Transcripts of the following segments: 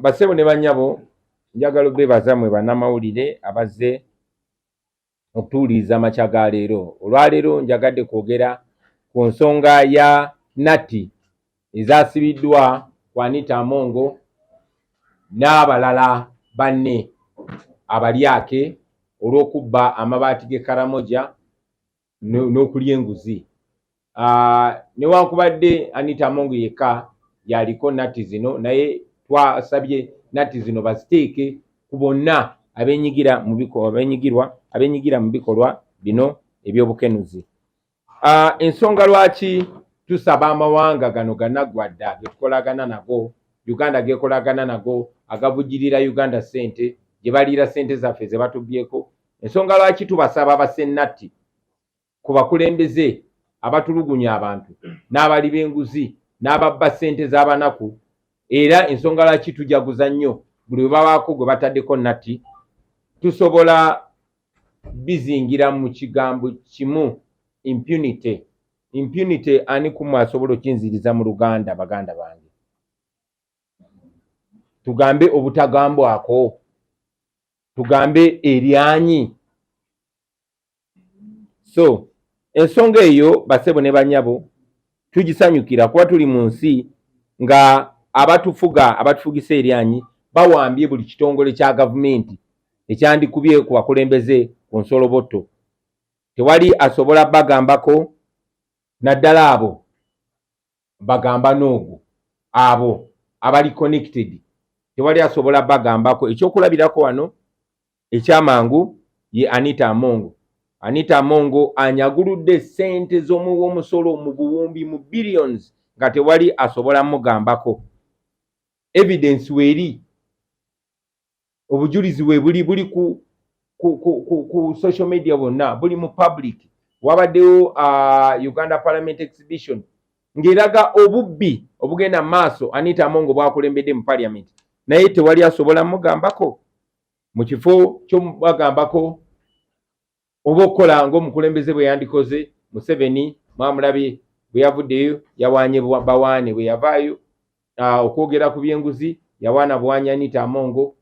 Basebo ne banyabo njagala bebaza mwe bannamawulire abazze okutuwuliriza amakya ga leero. Olwaleero njagadde kwogera ku nsonga ya natti ezasibiddwa ku Anita Among n'abalala banne abalyake olw'okubba amabaati g'e Karamoja n'okulya enguzi. Newankubadde Anita Among yekka yaliko natti zino, naye twasabye natti zino baziteeke ku bonna abenyigira mu bikolwa bino eby'obukenuzi. Ensonga lwaki tusaba amawanga gano gannaggwadda getukolagana nago, Uganda gekolagana nago, agavujirira Uganda ssente, gye baliira ssente zaffe ze batubbyeko. Ensonga lwaki tubasaba bassennatti ku bakulembeze abatulugunya abantu n'abali b'enguzi n'ababba ssente z'abanaku, era ensonga lwaki tujaguza nnyo buli bwe babaako gwe bataddeko natti, tusobola bizingira mu kigambo kimu, impunity. Impunity ani kumwe asobola okinziriza mu Luganda, baganda bange? Tugambe obutagambwako, tugambe eryanyi. So ensonga eyo basebo ne banyabo tugisanyukira kuba tuli mu nsi nga abatufugisa eryanyi bawambye buli kitongole kya gavumenti ekyandikubye ku bakulembeze ku nsoloboto. Tewali asobola bagambako, naddala abo bagamba n'ogwo, abo abali connected tewali asobola bagambako. Ekyokulabirako wano ekyamangu ye Anita Among. Anita Among anyaguludde ssente z'omusolo mu buwumbi, mu billions, nga tewali asobola mugambako. Evidence weeri, obujulizi we buli ku social media bonna, buli mu public. Wabaddewo Uganda Parliament Exhibition ng'eraga obubbi obugenda maaso Anita Among bwakulembedde mu Parliament, naye tewali asobola mugambako. Mu kifo ky'omubagambako oba okukola ng'omukulembeze bwe yandikoze, Museveni mwamulabye bwe yavuddeyo yawaanye bawaane, bwe yavaayo okwogera ku byenguzi yawaana buwaanya Anita Among,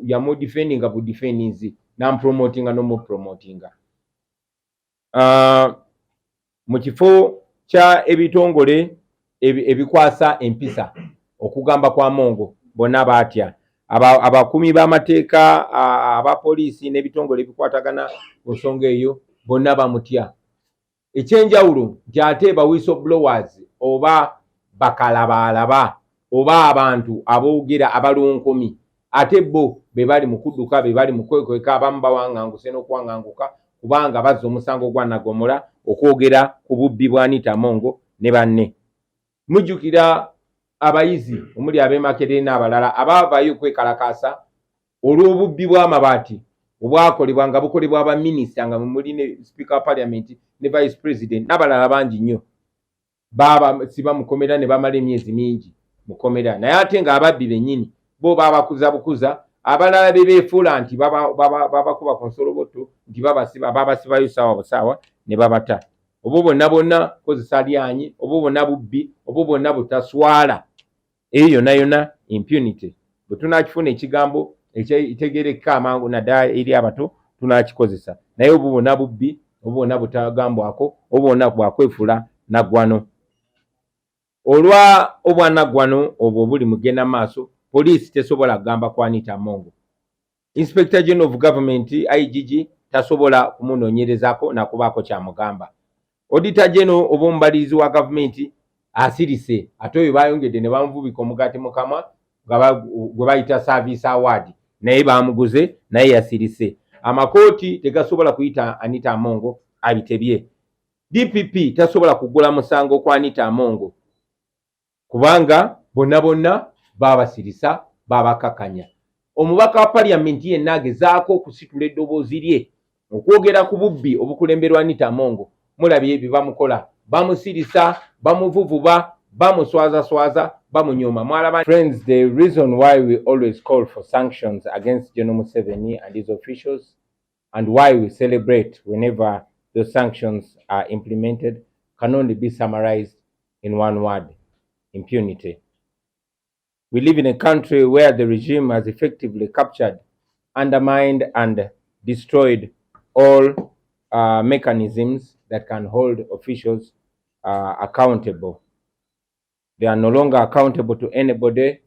yamudifendinga budifendinzi n'amupromotinga n'omupromotinga. Mu kifo kya ebitongole ebikwasa empisa, okugamba kwa Among bonna baatya. Abakumi b'amateeka, abapoliisi n'ebitongole ebikwatagana ku nsonga eyo bonna bamutya. Ekyenjawulo nti ate ba whistleblowers oba bakalabalaba oba abantu aboogera abalunkumi, ate bo be bali mu kudduka, be bali mu kwekweka, abamu bawaŋŋanguse n'okuwaŋŋanguka kubanga bazza omusango gwa Nagomola okwogera ku bubbi bwa Anita Among ne banne. Mujjukira abayizi omuli ab'e Makerere n'abalala abaavaayo okwekalakaasa olw'obubbi bw'amabaati obwakolebwa nga bukolebwa abaminisita nga muli ne Speaker wa Parliament ne Vice President n'abalala bangi nnyo. Siba mukomera ne bamala emyezi mingi mukomera, naye ate ng'ababbi bennyini bo babakuza bukuza, abalala be beefuula nti babakuba ku nsoloboto, nti babasibayo saawa busaawa ne babata. Obwo bonna bonna kozesa lyanyi, obwo bonna bubbi, obwo bonna butaswala. Eyo yonna yonna impunity. Bwe tunaakifuna ekigambo ekitegerekeka amangu naddala eri abato tunaakikozesa, naye obwo bonna bubbi, obwo bonna butagambwako, obwo bonna bwakwefuula naggwano. Olwa obwanaggwano obwo buli mugenda maaso, poliisi tesobola kugamba ku Anita Among. Inspector General of Government IGG tasobola kumunoonyerezaako nakubaako kyamugamba. Auditor General oba omubalirizi wa gavumenti asirise, ate oyo bayongedde ne bamuvubika omugaati mu kamwa gwe bayita Service Award, naye bamuguze naye yasirise. Amakooti tegasobola kuyita Anita Among abitebye. DPP tasobola kugula musango kwa Anita Among kubanga bonna bonna babasirisa, babakakanya. Omubaka wa Parliament yenna agezaako okusitula eddoboozi lye okwogera ku bubbi obukulemberwa Anita Among, mulabye bye bamukola, bamusirisa, bamuvuvuba, bamuswaza, bamunyooma. Friends, the reason why we always call for sanctions against General Museveni and his officials, and why we celebrate whenever those sanctions are implemented, can only be summarized in one word: impunity. We live in a country where the regime has effectively captured, undermined, and destroyed all mechanisms that can hold officials accountable. They are no longer accountable to anybody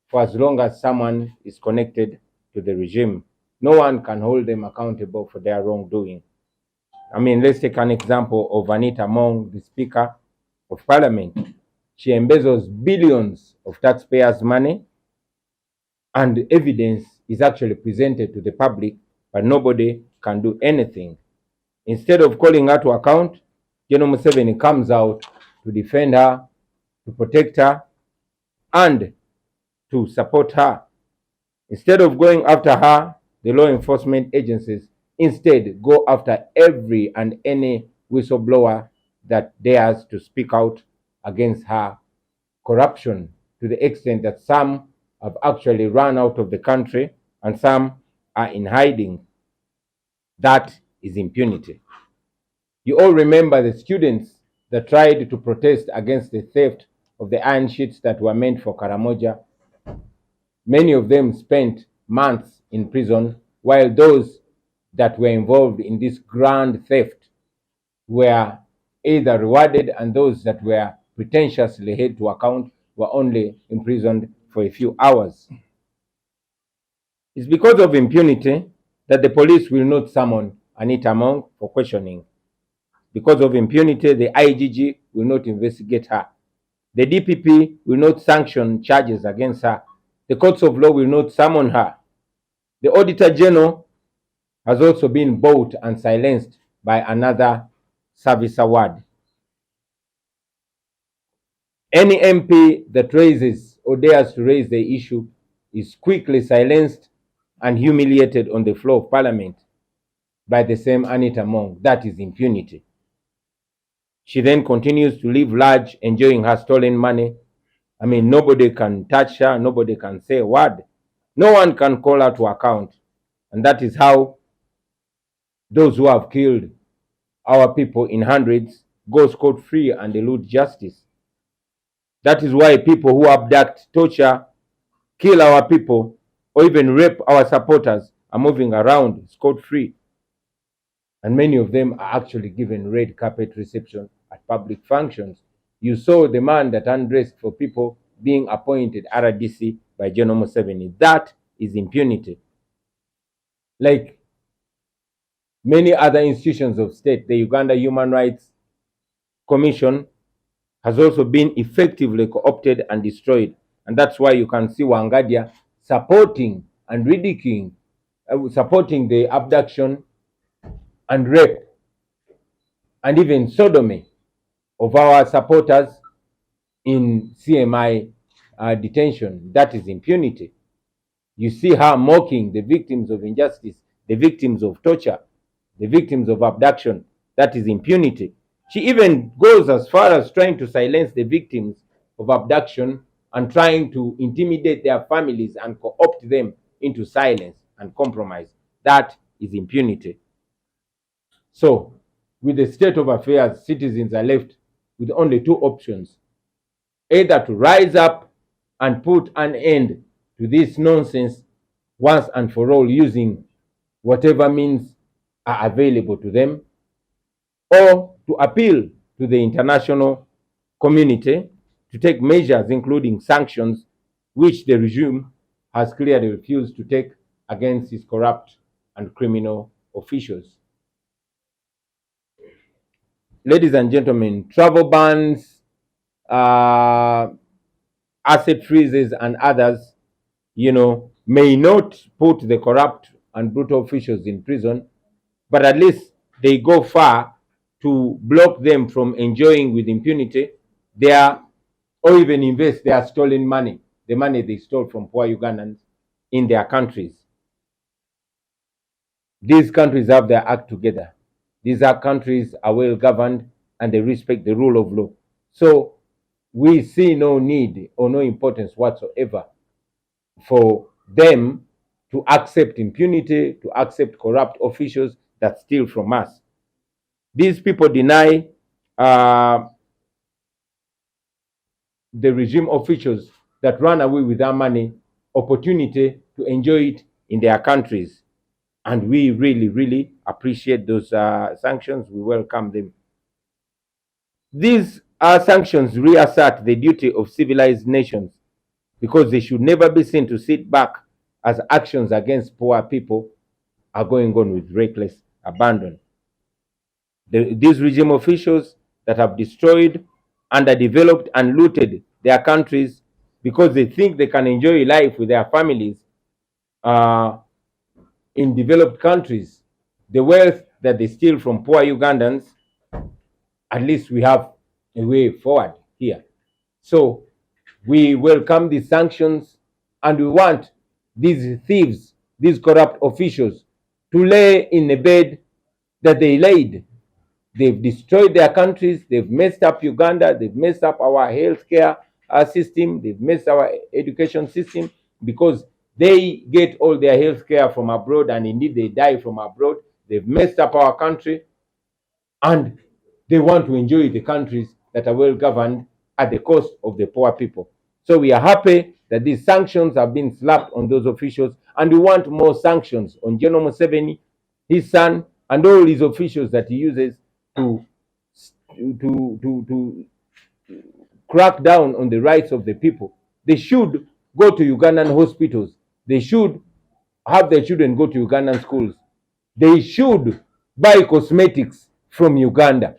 for as long as someone is connected to the regime. No one can hold them accountable for their wrongdoing. I mean, let's take an example of Anita Mong, the Speaker of Parliament. She embezzles billions of taxpayers' money, and evidence is actually presented to the public, but nobody can do anything. Instead of calling her to account, General Museveni comes out to defend her, to protect her, and to support her. Instead of going after her, the law enforcement agencies instead go after every and any whistleblower that dares to speak out against her corruption, to the extent that some have actually run out of the country and some are in hiding. That is impunity. You all remember the students that tried to protest against the theft of the iron sheets that were meant for Karamoja. Many of them spent months in prison, while those that were involved in this grand theft were either rewarded, and those that were pretentiously held to account were only imprisoned for a few hours. It's because of impunity that the police will not summon Anita Mong for questioning. Because of impunity, the IGG will not investigate her. The DPP will not sanction charges against her. The courts of law will not summon her. The Auditor General has also been bought and silenced by another service award. Any MP that raises or dares to raise the issue is quickly silenced and humiliated on the floor of Parliament by the same Anita Mong. That is impunity. She then continues to live large, enjoying her stolen money. I mean, nobody can touch her, nobody can say a word. No one can call her to account. And that is how those who have killed our people in hundreds go scot-free and elude justice. That is why people who abduct, torture, kill our people, or even rape our supporters are moving around scot-free. And many of them are actually given red carpet reception at public functions. You saw the man that undressed for people being appointed RDC by General Museveni. That is impunity. Like many other institutions of state, the Uganda Human Rights Commission has also been effectively co-opted and destroyed. And that's why you can see Wangadia supporting and ridiculing, supporting the abduction and rape and even sodomy of our supporters in CMI detention. That is impunity. You see her mocking the victims of injustice, the victims of torture, the victims of abduction. That is impunity. She even goes as far as trying to silence the victims of abduction and trying to intimidate their families and co-opt them into silence and compromise. That is impunity. So, with the state of affairs, citizens are left with only two options: either to rise up and put an end to this nonsense once and for all, using whatever means are available to them, or to appeal to the international community to take measures, including sanctions, which the regime has clearly refused to take against its corrupt and criminal officials. Ladies and gentlemen, travel bans, asset freezes, and others, may not put the corrupt and brutal officials in prison, but at least they go far to block them from enjoying with impunity their, or even invest their stolen money, the money they stole from poor Ugandans in their countries. These countries have their act together. These countries are well governed and they respect the rule of law. So we see no need or no importance whatsoever for them to accept impunity, to accept corrupt officials that steal from us. These people deny the regime officials that run away with our money opportunity to enjoy it in their countries. And we really, really appreciate those sanctions. We welcome them. These sanctions reassert the duty of civilized nations because they should never be seen to sit back as actions against poor people are going on with reckless abandon. These regime officials that have destroyed, underdeveloped, and looted their countries because they think they can enjoy life with their families in developed countries, the wealth that they steal from poor Ugandans, at least we have a way forward here. So we welcome these sanctions and we want these thieves, these corrupt officials to lay in the bed that they laid. They've destroyed their countries, they've messed up Uganda, they've messed up our healthcare system, they've messed our education system because they get all their healthcare from abroad and indeed they die from abroad. They've messed up our country and they want to enjoy the countries that are well governed at the cost of the poor people. So we are happy that these sanctions have been slapped on those officials, and we want more sanctions on General Museveni, his son, and all his officials that he uses to crack down on the rights of the people. They should go to Ugandan hospitals. They should have their children go to Ugandan schools. They should buy cosmetics from Uganda.